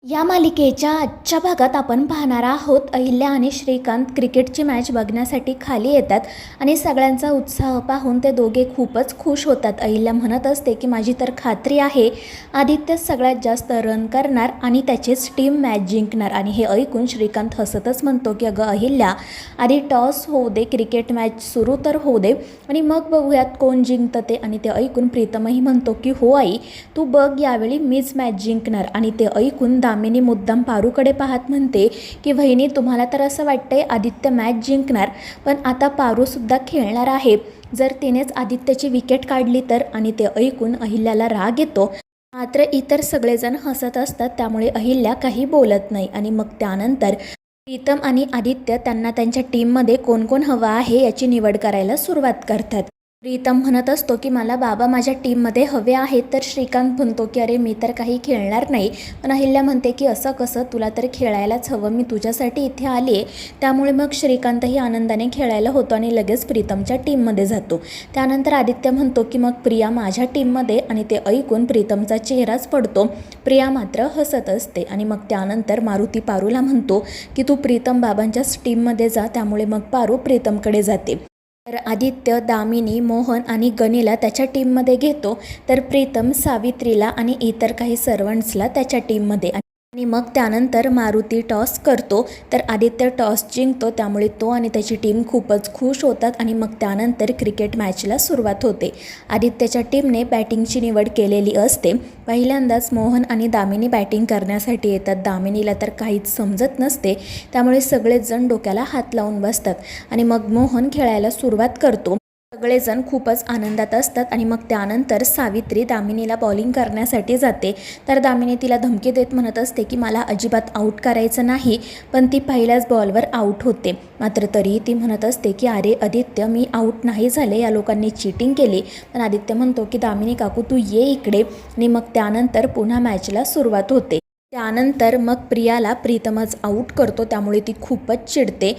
या मालिकेच्या आजच्या भागात आपण पाहणार आहोत अहिल्या आणि श्रीकांत क्रिकेटची मॅच बघण्यासाठी खाली येतात आणि सगळ्यांचा उत्साह पाहून ते दोघे खूपच खुश होतात। अहिल्या म्हणत असते की माझी तर खात्री आहे आदित्य सगळ्यात जास्त रन करणार आणि त्याचीच टीम मॅच जिंकणार। आणि हे ऐकून श्रीकांत हसतच म्हणतो की अगं अहिल्या, आधी टॉस होऊ दे, क्रिकेट मॅच सुरू तर होऊ दे आणि मग बघूयात कोण जिंकतं ते। आणि ते ऐकून प्रीतमही म्हणतो की हो आई, तू बघ यावेळी मीच मॅच जिंकणार। आणि ते ऐकून दामिनी मुद्दाम पारूकडे पाहत म्हणते की वहिनी, तुम्हाला तर असं वाटतंय आदित्य मॅच जिंकणार, पण आता पारूसुद्धा खेळणार आहे, जर तिनेच आदित्यची विकेट काढली तर। आणि ते ऐकून अहिल्याला राग येतो, मात्र इतर सगळेजण हसत असतात, त्यामुळे अहिल्या काही बोलत नाही। आणि मग त्यानंतर प्रीतम आणि आदित्य त्यांना त्यांच्या टीममध्ये कोण कोण हवं आहे याची निवड करायला सुरुवात करतात। प्रीतम म्हणत असतो की मला बाबा माझ्या टीममध्ये हवे आहेत, तर श्रीकांत म्हणतो की अरे मी तर काही खेळणार नाही। पण अहिल्या म्हणते की असं कसं, तुला तर खेळायलाच हवं, मी तुझ्यासाठी इथे आली आहे। त्यामुळे मग श्रीकांतही आनंदाने खेळायला होतो आणि लगेच प्रीतमच्या टीममध्ये जातो। त्यानंतर आदित्य म्हणतो की मग प्रिया माझ्या टीममध्ये, आणि ते ऐकून प्रीतमचा चेहराच पडतो। प्रिया मात्र हसत असते। आणि मग त्यानंतर मारुती पारूला म्हणतो की तू प्रीतम बाबांच्याच टीममध्ये जा, त्यामुळे मग पारू प्रीतमकडे जाते। तर आदित्य दामिनी, मोहन आणि गनीला त्याच्या टीममध्ये घेतो, तर प्रीतम सावित्रीला आणि इतर काही सर्वंट्सला त्याच्या टीममध्ये। आणि मग त्यानंतर मारुती टॉस करतो, तर आदित्य टॉस जिंकतो, त्यामुळे तो आणि त्याची टीम खूपच खुश होतात। आणि मग त्यानंतर क्रिकेट मॅचला सुरुवात होते। आदित्यच्या टीमने बॅटिंगची निवड केलेली असते। पहिल्यांदाच मोहन आणि दामिनी बॅटिंग करण्यासाठी येतात। दामिनीला तर काहीच समजत नसते, त्यामुळे सगळेच जण डोक्याला हात लावून बसतात। आणि मग मोहन खेळायला सुरुवात करतो। सगळेजण खूपच आनंदात असतात। आणि मग त्यानंतर सावित्री दामिनीला बॉलिंग करण्यासाठी जाते, तर दामिनी तिला धमकी देत म्हणत असते की मला अजिबात आऊट करायचं नाही, पण ती पहिल्याच बॉलवर आऊट होते। मात्र तरीही ती म्हणत असते की अरे आदित्य, मी आऊट नाही झाले, या लोकांनी चीटिंग केली। पण आदित्य म्हणतो की दामिनी काकू तू ये इकडे। आणि मग त्यानंतर पुन्हा मॅचला सुरुवात होते। त्यानंतर मग प्रियाला प्रीतमच आऊट करतो, त्यामुळे ती खूपच चिडते।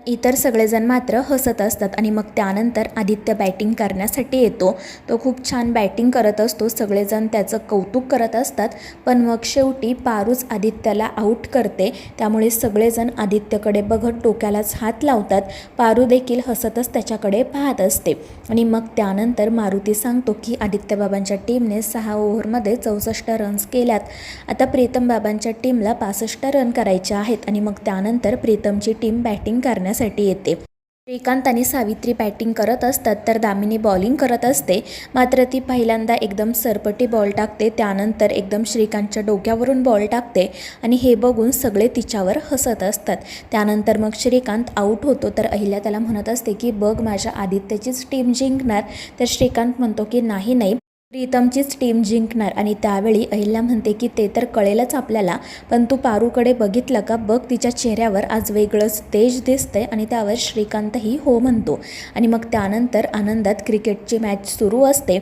इतर सगळेजण मात्र हसत असतात। आणि मग त्यानंतर आदित्य बॅटिंग करण्यासाठी येतो। तो खूप छान बॅटिंग करत असतो, सगळेजण त्याचं कौतुक करत असतात। पण मग शेवटी पारूच आदित्यला आऊट करते, त्यामुळे सगळेजण आदित्यकडे बघत डोक्यालाच हात लावतात। पारू देखील हसतच त्याच्याकडे पाहत असते। आणि मग त्यानंतर मारुती सांगतो की आदित्य बाबांच्या टीमने 6 ओव्हरमध्ये 64 रन्स केल्यात, आता प्रीतम बाबांच्या टीमला 65 रन करायचे आहेत। आणि मग त्यानंतर प्रीतमची टीम बॅटिंग करण्यासाठी येते। श्रीकांत आणि सावित्री बॅटिंग करत असतात, तर दामिनी बॉलिंग करत असते। मात्र ती पहिल्यांदा एकदम सरपटी बॉल टाकते, त्यानंतर एकदम श्रीकांतच्या डोक्यावरून बॉल टाकते, आणि हे बघून सगळे तिच्यावर हसत असतात। त्यानंतर मग श्रीकांत आऊट होतो, तर अहिल्या त्याला म्हणत असते की बघ माझ्या आदित्यचीच टीम जिंकणार। तर श्रीकांत म्हणतो की नाही नाही, प्रीतमचीच टीम जिंकणार। आणि त्यावेळी अहिल्या म्हणते की ते तर कळेलच आपल्याला, पण तू पारूकडे बघितलं का, बघ तिच्या चेहऱ्यावर आज वेगळंच तेज दिसतंय। आणि त्यावर श्रीकांतही हो म्हणतो। आणि मग त्यानंतर आनंदात क्रिकेटची मॅच सुरू असते।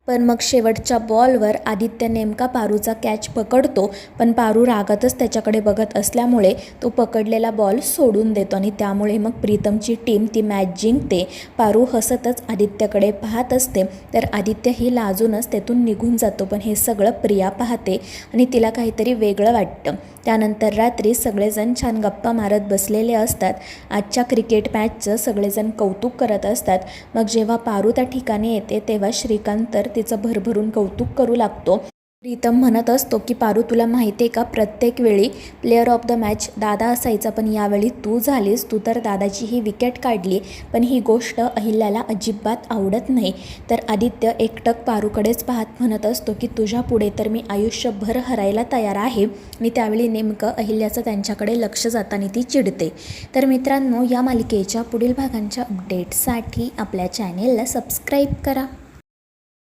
पण मग शेवटच्या बॉलवर आदित्य नेमका पारूचा कॅच पकडतो, पण पारू रागातच त्याच्याकडे बघत असल्यामुळे तो पकडलेला बॉल सोडून देतो, आणि त्यामुळे मग प्रीतमची टीम ती मॅच जिंकते। पारू हसतच आदित्यकडे पाहत असते, तर आदित्य ही लाजूनच तेथून निघून जातो। पण हे सगळं प्रिया पाहते आणि तिला काहीतरी वेगळं वाटतं। त्यानंतर रात्री सगळेजण छान गप्पा मारत बसलेले असतात। आजच्या क्रिकेट मॅचचं सगळेजण कौतुक करत असतात। मग जेव्हा पारू त्या ठिकाणी येते, तेव्हा श्रीकांत तर तिचं भरभरून कौतुक करू लागतो। प्रीतम म्हणत असतो की पारू, तुला माहिती आहे का, प्रत्येक वेळी प्लेअर ऑफ द मॅच दादा असायचा, पण यावेळी तू झालीस, तू तर दादाची ही विकेट काढली। पण ही गोष्ट अहिल्याला अजिबात आवडत नाही। तर आदित्य एकटक पारूकडेच पाहत म्हणत असतो की तुझ्या पुढे तर मी आयुष्यभर हरायला तयार आहे। आणि त्यावेळी नेमकं अहिल्याचं त्यांच्याकडे लक्ष जाताना ती चिडते। तर मित्रांनो, या मालिकेच्या पुढील भागांच्या अपडेट्ससाठी आपल्या चॅनेलला सबस्क्राईब करा।